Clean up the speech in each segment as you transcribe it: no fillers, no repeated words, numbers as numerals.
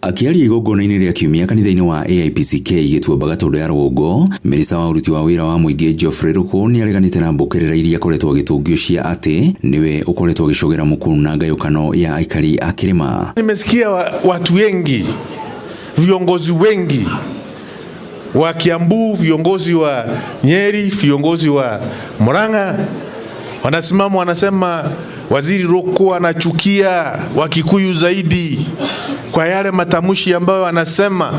Akiaria igongona-inĩ rĩa kiumia kanitha-inĩ wa AIPCK Gĩtuamba Gatũndũ ya Rũgongo, minista wa ũruti wa wĩra wa mũingĩ Geoffrey Ruku nĩ areganĩte na mbũkĩrĩra iria akoretwo agĩtũngio cia atĩ niwe ũkoretwo agĩcogera mũkuru na ngayũkano ya aikari a Kĩrĩma. Nimesikia watu wengi, viongozi wengi wa Kiambu, viongozi wa Nyeri, viongozi wa Murang'a wanasimama wanasema Waziri Ruku anachukia Wakikuyu zaidi kwa yale matamushi ambayo anasema.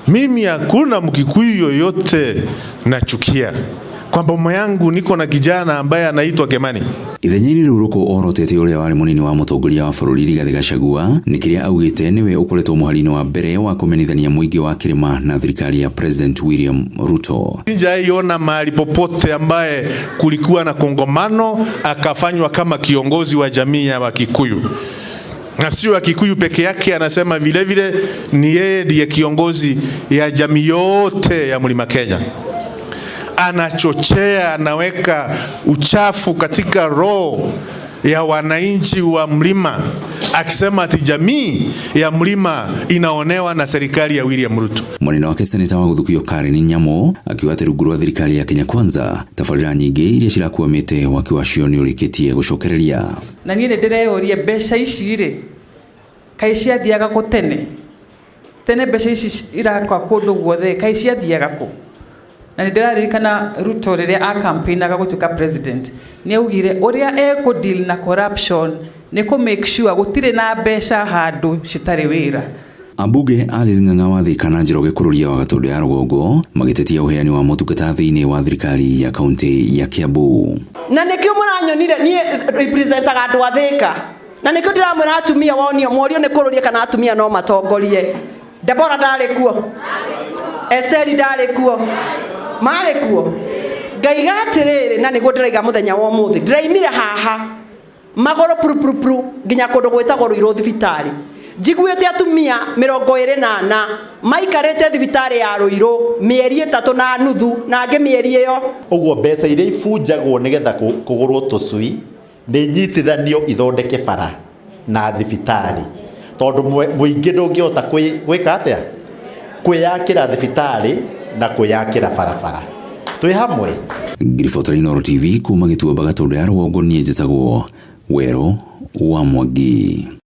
Mimi hakuna Mkikuyu yoyote nachukia. Kwa mama yangu niko na kijana ambaye anaitwa Kemani. Ithenyaini rĩu Ruku orotete ũrĩa warĩ mũnini wa mũtongoria wa bũrũri Rigathĩ Gachagua nĩ kĩrĩa augĩte niwe ũkoretwo mũhari-inĩ wa mbere wa kũmenithania mũingĩ wa Kĩrĩma na thirikari ya President William Ruto. Sijaiona mahali popote ambaye kulikuwa na kongamano akafanywa kama kiongozi wa jamii ya Wakikuyu. Na sio Wakikuyu peke yake, anasema vile vile ni yeye ndiye kiongozi ya jamii yote ya Mlima Kenya. Anachochea, anaweka uchafu katika roho ya wananchi wa mlima, akisema ati jamii ya mlima inaonewa na serikali ya William Ruto. Mwanene wake seneta wa Gũthukio Karen Nyamo akiuga atĩ rungu rwa thirikari ya Kenya Kwanza tabarĩra nyingĩ iria cirakuamĩte waki wacio nĩ ũrĩkĩtie gũcokereria. Na niĩ ndĩreyoria mbeca ici rĩ kaĩ ciathiaga kũ tene mbeca ici irakwa kũndũ guothe kaĩ ciathiaga kũ? Na nĩndĩraririkana Ruto rĩrĩa akampaignaga gũtuĩka president nĩ augire ũrĩa deal na corruption nĩ kũ make sure gũtirĩ na mbeca handũ citarĩ wĩra. Ambunge Alice Ng'ang'a wa Thika na Njoroge kũrũria wa Gatũndũ ya Rũgongo magĩtetia ũheani wa motungata thĩinĩ wa thirikari ya kaunti ya Kiambu. Na nĩkĩo mũranyonire niĩ representaga andũ a Thika, na nĩkĩo ndĩramwĩra atumia wonio morio nĩ kũrũria kana atumia no matongorie. Deborah ndarĩ kuo, Esther ndarĩ kuo, marĩ kuo. Ngaiga atĩrĩrĩ, na nĩguo ndĩraiga mũthenya wa ũmũthĩ ndĩraimire haha magũrũ puru nginya kũndũ gwĩtagwo Ruiru thibitarĩ. Njiguĩte atumia 24 maikarĩte thibitarĩ ya Ruiru mĩeri 3 na nuthu na angĩ mĩeri ĩyo. Ũguo mbeca iria ibunjagwo nĩgetha kũgũrwo tũcui nĩ nyitithanio ithondeke bara na thibitarĩ, tondũ mũingĩ ndũngĩhota gwĩka atĩa kwĩyakĩra thibitarĩ na kwĩyakĩra barabara. Twĩ hamwe. Ngiribotera Inooro TV kuma Gĩtuamba Gatũndũ ya Rũgongo, niĩ njĩtagwo Wero wa Mwangi.